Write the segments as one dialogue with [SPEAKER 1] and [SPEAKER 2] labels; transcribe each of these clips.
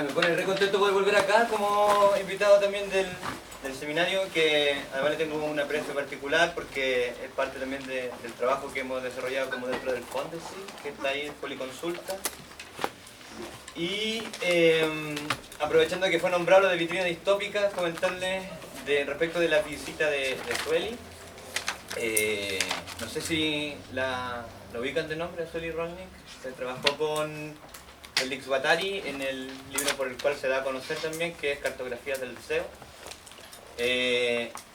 [SPEAKER 1] Me pone re contento poder volver acá como invitado también del seminario, que además le tengo un aprecio particular porque es parte también del trabajo que hemos desarrollado como dentro del Fondesit, que está ahí en Policonsulta. Y aprovechando que fue nombrado lo de vitrina distópica, comentarles respecto de la visita de Sueli. No sé si la ubican de nombre, Sueli Rolnik. Se trabajó con Félix Guattari en el libro por el cual se da a conocer también, que es Cartografías del Deseo.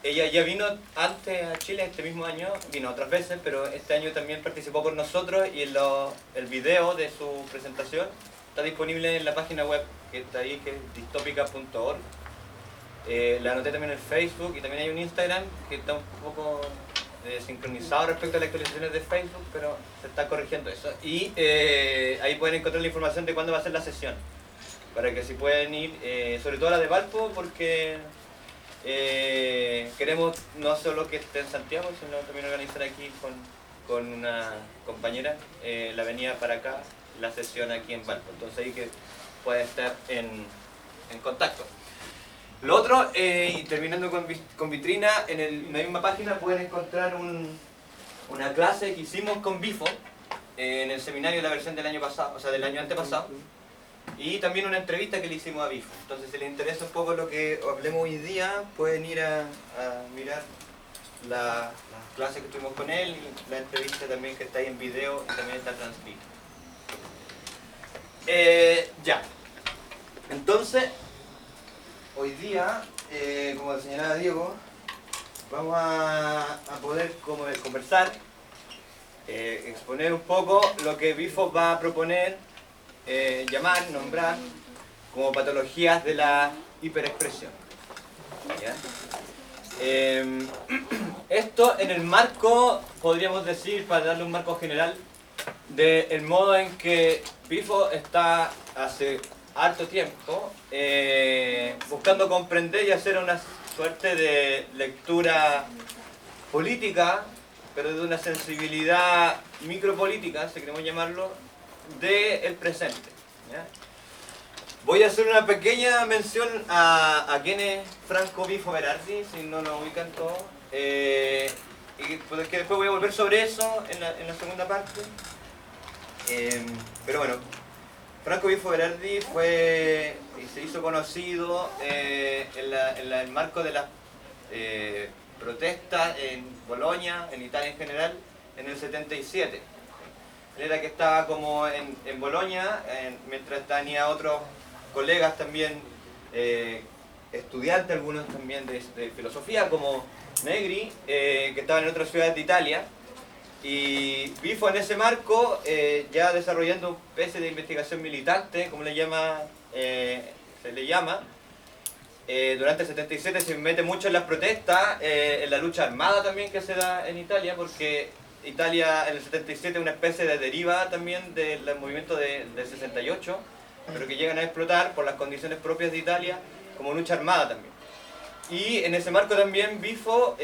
[SPEAKER 1] Ella ya vino antes a Chile este mismo año, vino otras veces, pero este año también participó con nosotros y el video de su presentación está disponible en la página web que está ahí, que es distópica.org. La anoté también en Facebook y también hay un Instagram que está un poco sincronizado respecto a las actualizaciones de Facebook, pero se está corrigiendo eso. Y ahí pueden encontrar la información de cuándo va a ser la sesión, para que si pueden ir, sobre todo a la de Valpo, porque queremos no solo que esté en Santiago, sino también organizar aquí con una compañera la venida para acá, la sesión aquí en Valpo. Entonces ahí que puede estar en contacto. Lo otro, y terminando con vitrina, en la misma página pueden encontrar una clase que hicimos con Bifo en el seminario de la versión del año pasado, o sea del año antepasado, y también una entrevista que le hicimos a Bifo. Entonces, si les interesa un poco lo que hablemos hoy día, pueden ir a mirar la clase que tuvimos con él y la entrevista también, que está ahí en video y también está transcrita. Ya. Entonces, hoy día, como señalaba Diego, vamos a poder conversar, exponer un poco lo que Bifo va a proponer, nombrar como patologías de la hiperexpresión. ¿Ya? Esto en el marco, podríamos decir, para darle un marco general, del modo en que Bifo está hace harto tiempo buscando comprender y hacer una suerte de lectura política, pero de una sensibilidad micropolítica, si queremos llamarlo, del presente. ¿Ya? Voy a hacer una pequeña mención a quién es Franco Bifo Berardi, si no lo ubican todos, y pues que después voy a volver sobre eso en la segunda parte. Pero bueno, Franco Bifo Berardi fue y se hizo conocido en el marco de las protestas en Bolonia, en Italia en general, en el 77. Él era que estaba como en Bolonia, mientras tenía otros colegas también, estudiantes, algunos también de filosofía, como Negri, que estaban en otras ciudades de Italia. Y Bifo en ese marco, ya desarrollando una especie de investigación militante, como se le llama, durante el 77 se mete mucho en las protestas, en la lucha armada también que se da en Italia, porque Italia en el 77 es una especie de deriva también del movimiento del 68, pero que llegan a explotar por las condiciones propias de Italia como lucha armada también. Y en ese marco también Bifo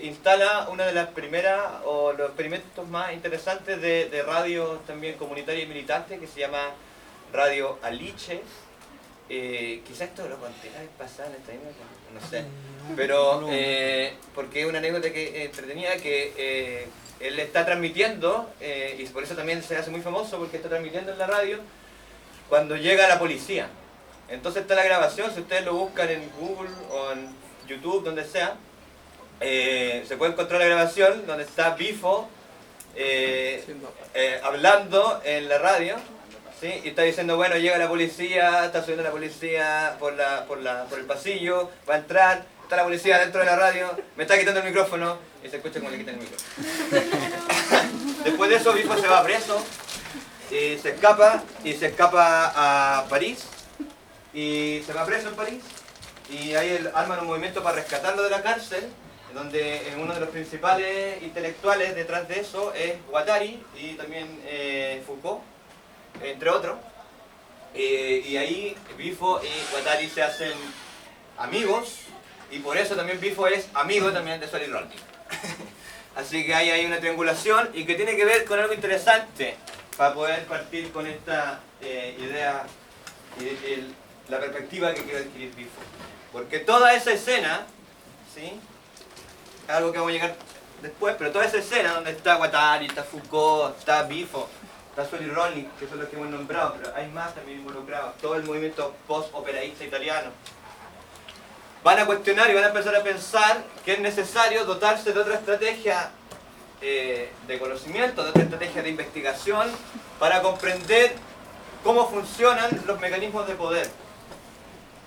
[SPEAKER 1] instala una de las primeras o los experimentos más interesantes de radio también comunitaria y militante, que se llama Radio Alice. Quizás esto lo conté la vez pasada en esta misma, no sé, pero porque es una anécdota que entretenida, que él está transmitiendo, y por eso también se hace muy famoso, porque está transmitiendo en la radio cuando llega la policía. Entonces está la grabación, si ustedes lo buscan en Google o en YouTube, donde sea, se puede encontrar la grabación donde está Bifo hablando en la radio, ¿sí? Y está diciendo, bueno, llega la policía, está subiendo la policía por el pasillo, va a entrar, está la policía dentro de la radio, me está quitando el micrófono, y se escucha como le quitan el micrófono. Después de eso Bifo se va preso, y se escapa a París, y se va preso en París, y ahí arman un movimiento para rescatarlo de la cárcel, donde uno de los principales intelectuales detrás de eso es Guattari y también Foucault, entre otros. Y ahí Bifo y Guattari se hacen amigos, y por eso también Bifo es amigo también de Sueli Rolnik. Así que hay una triangulación, y que tiene que ver con algo interesante para poder partir con esta idea, la perspectiva que quiere adquirir Bifo. Porque toda esa escena, ¿sí? Es algo que vamos a llegar después, pero toda esa escena donde está Guattari, está Foucault, está Bifo, está Soli Rollin, que son los que hemos nombrado, pero hay más también involucrados, todo el movimiento post-operaísta italiano, van a cuestionar y van a empezar a pensar que es necesario dotarse de otra estrategia de conocimiento, de otra estrategia de investigación para comprender cómo funcionan los mecanismos de poder,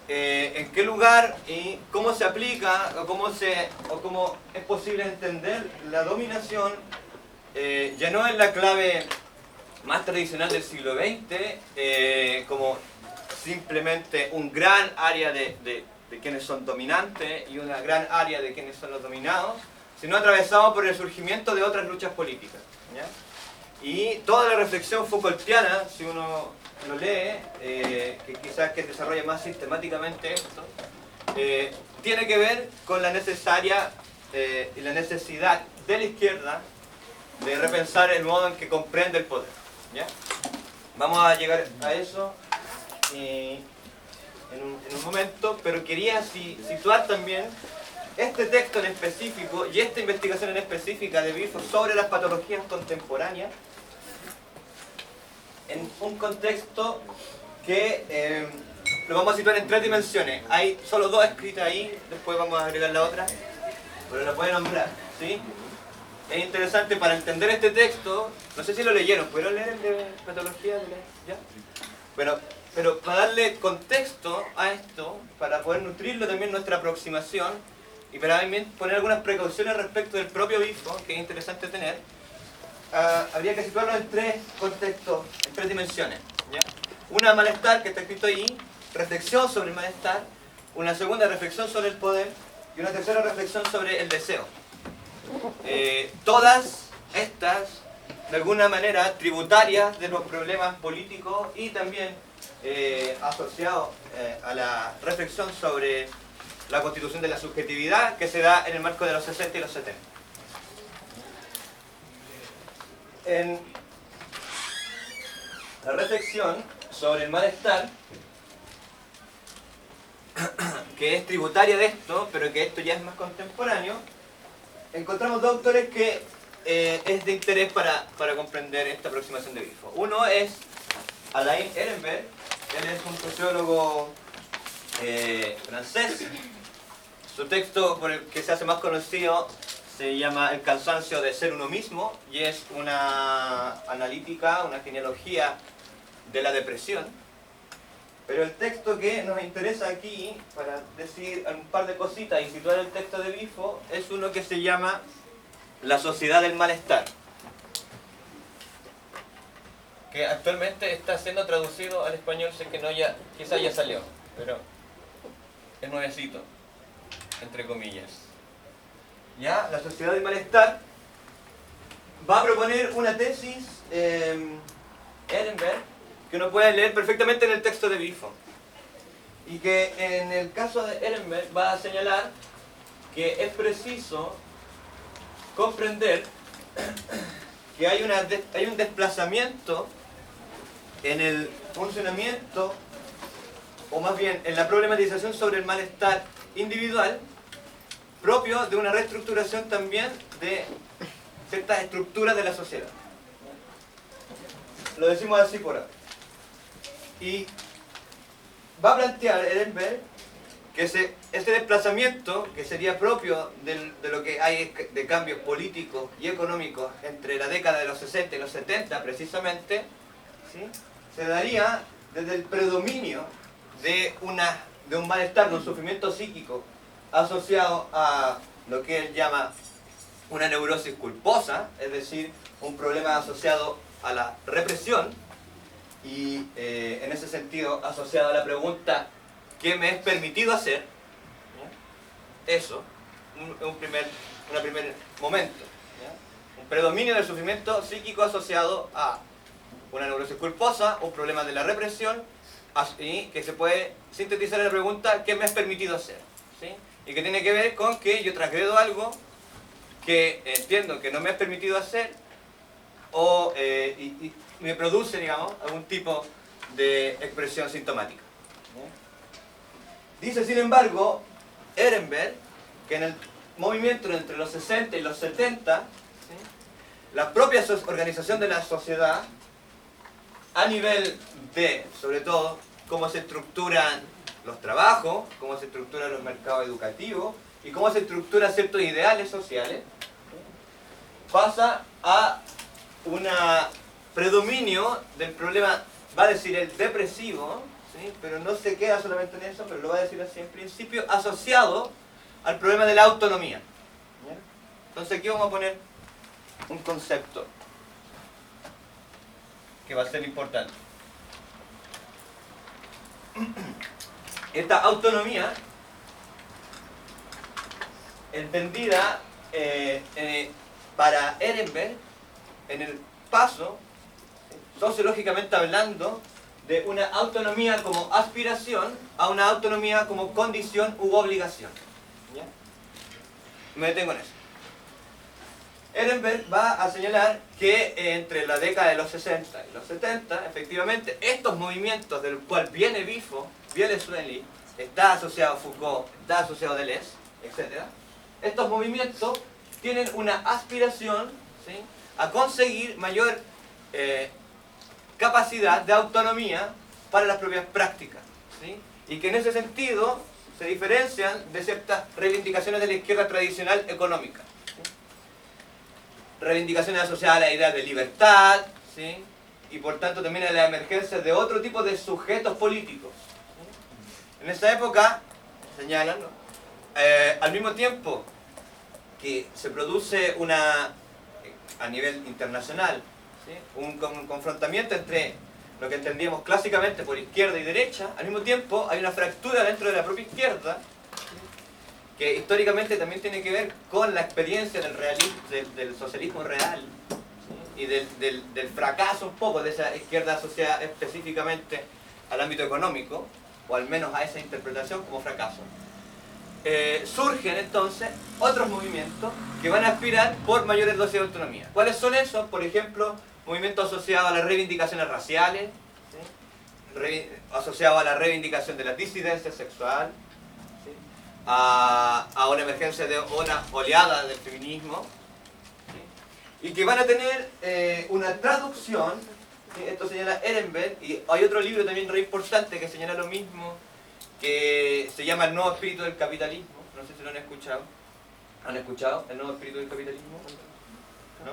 [SPEAKER 1] en qué lugar y cómo se aplica o cómo es posible entender la dominación, ya no en la clave más tradicional del siglo XX, como simplemente un gran área de quienes son dominantes y una gran área de quienes son los dominados, sino atravesado por el surgimiento de otras luchas políticas, ¿ya? Y toda la reflexión Foucaultiana, si uno lo lee, que quizás que desarrolla más sistemáticamente esto, tiene que ver con la necesaria y la necesidad de la izquierda de repensar el modo en que comprende el poder, ¿ya? Vamos a llegar a eso en un momento, pero quería situar también este texto en específico y esta investigación en específica de Bifo sobre las patologías contemporáneas en un contexto que lo vamos a situar en 3 dimensiones. Hay solo 2 escritas ahí, después vamos a agregar la otra, pero la pueden nombrar, ¿sí? Es interesante para entender este texto, no sé si lo leyeron, ¿pudieron leer el de patología? ¿Ya? Bueno, pero para darle contexto a esto, para poder nutrirlo también nuestra aproximación, y para también poner algunas precauciones respecto del propio Bifo, que es interesante tener, habría que situarlo en 3 contextos, en 3 dimensiones, ¿ya? Una, malestar, que está escrito ahí, reflexión sobre el malestar, una segunda, reflexión sobre el poder, y una tercera, reflexión sobre el deseo. Todas estas, de alguna manera, tributarias de los problemas políticos y también asociados a la reflexión sobre la constitución de la subjetividad que se da en el marco de los 60 y los 70. En la reflexión sobre el malestar, que es tributaria de esto, pero que esto ya es más contemporáneo, encontramos 2 autores que es de interés para comprender esta aproximación de Bifo. Uno es Alain Ehrenberg, él es un sociólogo francés. Su texto por el que se hace más conocido se llama El cansancio de ser uno mismo y es una analítica, una genealogía de la depresión. Pero el texto que nos interesa aquí, para decir un par de cositas y situar el texto de Bifo, es uno que se llama La sociedad del malestar, que actualmente está siendo traducido al español, sé que no ya, quizás ya salió, pero es nuevecito, entre comillas. Ya, la sociedad del malestar va a proponer una tesis, Ehrenberg, que uno puede leer perfectamente en el texto de Bifo. Y que en el caso de Ehrenberg va a señalar que es preciso comprender que hay un desplazamiento en el funcionamiento, o más bien en la problematización sobre el malestar individual, propio de una reestructuración también de ciertas estructuras de la sociedad. Lo decimos así por ahora. Y va a plantear Ehrenberg que este desplazamiento, que sería propio de lo que hay de cambios políticos y económicos entre la década de los 60 y los 70 precisamente, ¿sí?, se daría desde el predominio de un malestar, de un sufrimiento psíquico asociado a lo que él llama una neurosis culposa, es decir, un problema asociado a la represión y en ese sentido asociado a la pregunta ¿qué me es permitido hacer? ¿Ya? Eso, un primer momento, ¿ya? Un predominio del sufrimiento psíquico asociado a una neurosis culposa, un problema de la represión, y que se puede sintetizar en la pregunta ¿qué me es permitido hacer? ¿Sí? Y que tiene que ver con que yo transgredo algo que entiendo que no me es permitido hacer y me produce, digamos, algún tipo de expresión sintomática. Dice, sin embargo, Ehrenberg, que en el movimiento entre los 60 y los 70, ¿sí?, la propia organización de la sociedad, a nivel de, sobre todo, cómo se estructuran los trabajos, cómo se estructuran los mercados educativos y cómo se estructuran ciertos ideales sociales, pasa a un predominio del problema, va a decir el depresivo, ¿sí?, pero no se queda solamente en eso, pero lo va a decir así en principio, asociado al problema de la autonomía. ¿Ya? Entonces aquí vamos a poner un concepto que va a ser importante. Esta autonomía, entendida para Ehrenberg, en el paso, sociológicamente hablando, de una autonomía como aspiración a una autonomía como condición u obligación. ¿Ya? Me detengo en eso. Ehrenberg va a señalar que entre la década de los 60 y los 70, efectivamente, estos movimientos del cual viene Bifo, Wieles-Schwenli, está asociado a Foucault, está asociado a Deleuze, etc. Estos movimientos tienen una aspiración, ¿sí?, a conseguir mayor capacidad de autonomía para las propias prácticas, ¿sí?, y que en ese sentido se diferencian de ciertas reivindicaciones de la izquierda tradicional económica. Reivindicaciones asociadas a la idea de libertad, ¿sí?, y por tanto también a la emergencia de otro tipo de sujetos políticos. ¿Sí? En esa época, señalan, ¿no?, al mismo tiempo que se produce a nivel internacional, ¿sí?, un confrontamiento entre lo que entendíamos clásicamente por izquierda y derecha, al mismo tiempo hay una fractura dentro de la propia izquierda, que históricamente también tiene que ver con la experiencia del realismo, del socialismo real, ¿sí?, y del fracaso un poco de esa izquierda asociada específicamente al ámbito económico, o al menos a esa interpretación como fracaso. Surgen entonces otros movimientos que van a aspirar por mayores dosis de autonomía. ¿Cuáles son esos? Por ejemplo, movimientos asociados a las reivindicaciones raciales, ¿sí?, asociados a la reivindicación de la disidencia sexual, a una emergencia de una oleada del feminismo, ¿sí?, y que van a tener una traducción, ¿sí?, esto señala Ehrenberg, y hay otro libro también re importante que señala lo mismo, que se llama El nuevo espíritu del capitalismo. No sé si lo han escuchado. ¿Han escuchado El nuevo espíritu del capitalismo? ¿No?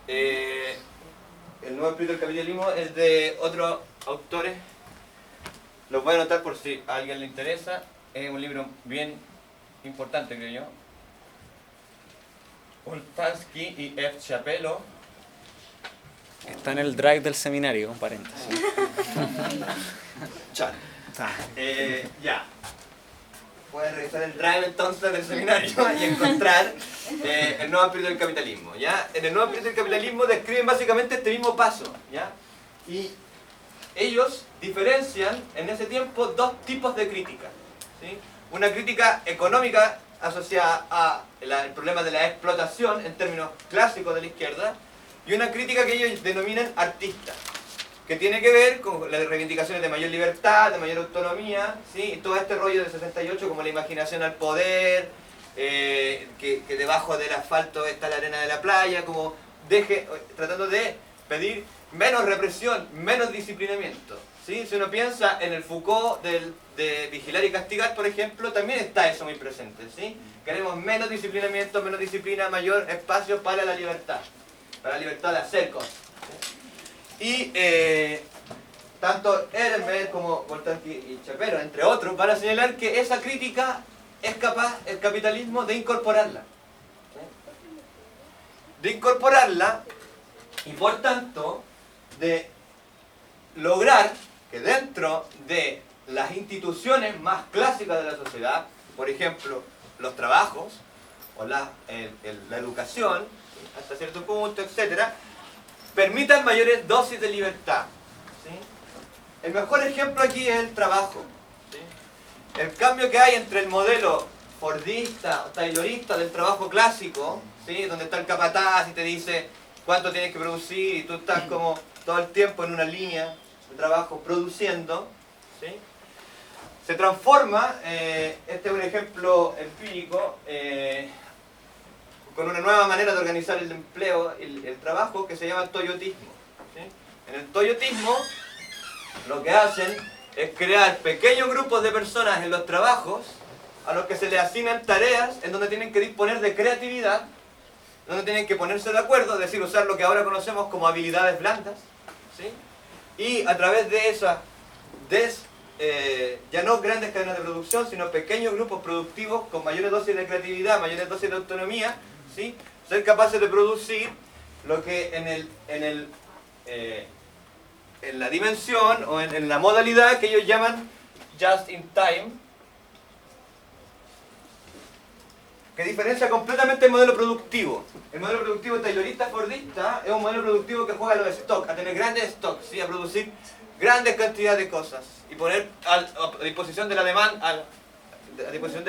[SPEAKER 1] El nuevo espíritu del capitalismo es de otros autores. Los voy a anotar por si a alguien le interesa. Es un libro bien importante, creo yo. Oltansky y F. Chapello.
[SPEAKER 2] Está en el drive del seminario, con paréntesis.
[SPEAKER 1] Chan. Ya. Pueden revisar el drive entonces del seminario y encontrar el nuevo espíritu del capitalismo. ¿Ya? En el nuevo espíritu del capitalismo describen básicamente este mismo paso. ¿Ya? Y ellos diferencian en ese tiempo dos tipos de crítica, ¿sí? Una crítica económica asociada al problema de la explotación en términos clásicos de la izquierda, y una crítica que ellos denominan artista, que tiene que ver con las reivindicaciones de mayor libertad, de mayor autonomía, ¿sí?, y todo este rollo del 68 como la imaginación al poder, que debajo del asfalto está la arena de la playa, como tratando de pedir menos represión, menos disciplinamiento, ¿sí? Si uno piensa en el Foucault de vigilar y castigar, por ejemplo, también está eso muy presente, ¿sí? Queremos menos disciplinamiento, menos disciplina, mayor espacio para la libertad de hacer cosas, ¿sí? Y tanto Ehrenberg como Oltansky y Chapello, entre otros, van a señalar que esa crítica es capaz el capitalismo de incorporarla, ¿sí?, de incorporarla y por tanto de lograr que dentro de las instituciones más clásicas de la sociedad, por ejemplo los trabajos o la educación, hasta cierto punto, etcétera, permitan mayores dosis de libertad, ¿sí? El mejor ejemplo aquí es el trabajo, ¿sí? El cambio que hay entre el modelo fordista o taylorista del trabajo clásico, ¿sí?, donde está el capataz y te dice cuánto tienes que producir y tú estás como todo el tiempo en una línea de trabajo produciendo, ¿sí?, se transforma, este es un ejemplo empírico, con una nueva manera de organizar el empleo, el trabajo, que se llama toyotismo. ¿Sí? En el toyotismo, lo que hacen es crear pequeños grupos de personas en los trabajos a los que se les asignan tareas en donde tienen que disponer de creatividad, donde tienen que ponerse de acuerdo, es decir, usar lo que ahora conocemos como habilidades blandas, ¿sí? Y a través de esas, ya no grandes cadenas de producción, sino pequeños grupos productivos con mayores dosis de creatividad, mayores dosis de autonomía, ¿sí? Ser capaces de producir lo que en la dimensión o en la modalidad que ellos llaman just in time, que diferencia completamente el modelo productivo. El modelo productivo taylorista-fordista es un modelo productivo que juega a los stock, a tener grandes stocks, ¿sí? A producir grandes cantidades de cosas y poner a disposición de la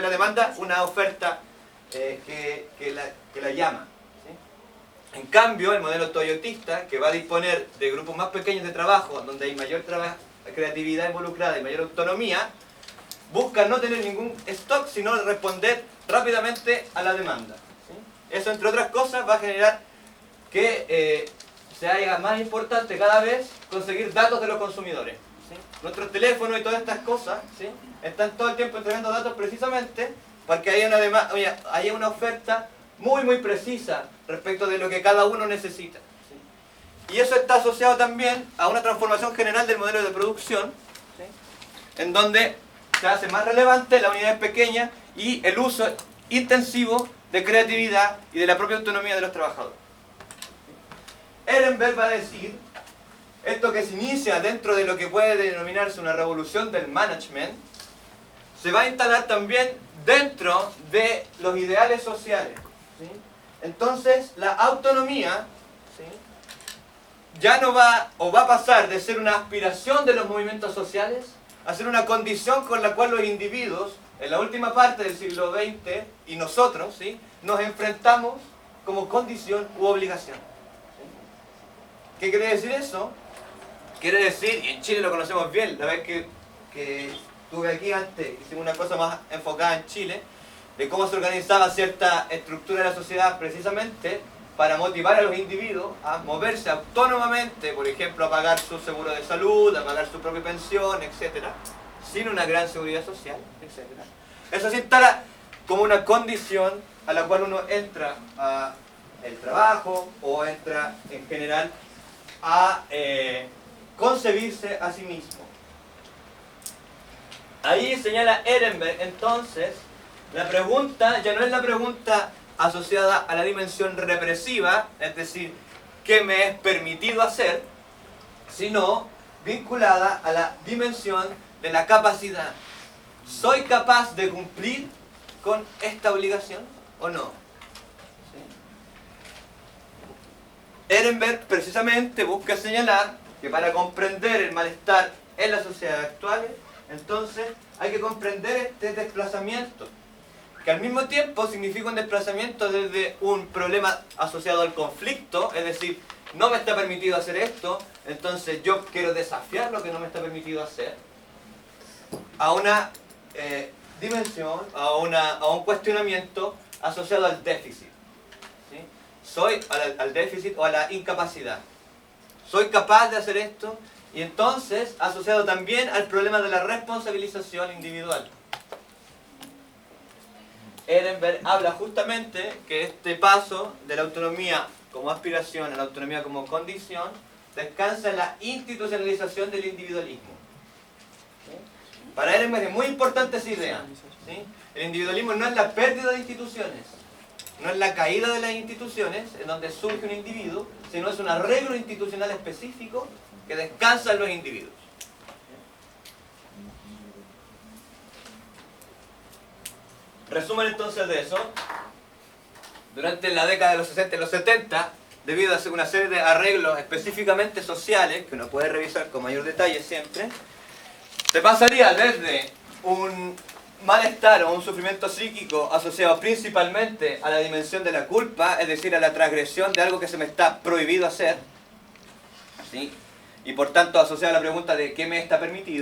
[SPEAKER 1] demanda, una oferta que la llama. ¿Sí? En cambio, el modelo toyotista, que va a disponer de grupos más pequeños de trabajo, donde hay mayor creatividad involucrada y mayor autonomía, busca no tener ningún stock, sino responder rápidamente a la demanda. ¿Sí? Eso, entre otras cosas, va a generar que se haga más importante cada vez conseguir datos de los consumidores. ¿Sí? Nuestros teléfonos y todas estas cosas, ¿sí? Están todo el tiempo entregando datos precisamente para que haya una oferta muy precisa respecto de lo que cada uno necesita. ¿Sí? Y eso está asociado también a una transformación general del modelo de producción, ¿sí? En donde se hace más relevante la unidad pequeña y el uso intensivo de creatividad y de la propia autonomía de los trabajadores. Ehrenberg va a decir, esto que se inicia dentro de lo que puede denominarse una revolución del management, se va a instalar también dentro de los ideales sociales. ¿Sí? Entonces, la autonomía, ¿sí? Ya no va, o va a pasar de ser una aspiración de los movimientos sociales a ser una condición con la cual los individuos, en la última parte del siglo XX, y nosotros, ¿sí? Nos enfrentamos como condición u obligación. ¿Sí? ¿Qué quiere decir eso? Quiere decir, y en Chile lo conocemos bien, la vez que estuve aquí antes, hicimos una cosa más enfocada en Chile, de cómo se organizaba cierta estructura de la sociedad precisamente para motivar a los individuos a moverse autónomamente, por ejemplo, a pagar su seguro de salud, a pagar su propia pensión, etc., sin una gran seguridad social, etc. Eso se instala como una condición a la cual uno entra al trabajo o entra en general a concebirse a sí mismo. Ahí señala Ehrenberg, entonces, la pregunta ya no es la pregunta asociada a la dimensión represiva, es decir, ¿qué me es permitido hacer?, sino vinculada a la dimensión de la capacidad. ¿Soy capaz de cumplir con esta obligación o no? ¿Sí? Ehrenberg precisamente busca señalar que para comprender el malestar en las sociedades actuales, entonces hay que comprender este desplazamiento, que al mismo tiempo significa un desplazamiento desde un problema asociado al conflicto, es decir, no me está permitido hacer esto, entonces yo quiero desafiar lo que no me está permitido hacer, a una dimensión, a un cuestionamiento asociado al déficit. ¿Sí? Soy al déficit o a la incapacidad. ¿Soy capaz de hacer esto? Y entonces, asociado también al problema de la responsabilización individual. Ehrenberg habla justamente que este paso de la autonomía como aspiración a la autonomía como condición descansa en la institucionalización del individualismo. ¿Sí? Para Ehrenberg es muy importante esa idea. ¿Sí? El individualismo no es la pérdida de instituciones, no es la caída de las instituciones en donde surge un individuo, sino es un arreglo institucional específico que descansa en los individuos. Resumen entonces de eso, durante la década de los 60 y los 70, debido a una serie de arreglos específicamente sociales, que uno puede revisar con mayor detalle siempre, se pasaría desde un malestar o un sufrimiento psíquico asociado principalmente a la dimensión de la culpa, es decir, a la transgresión de algo que se me está prohibido hacer, ¿sí? Y por tanto asociado a la pregunta de ¿qué me está permitido?,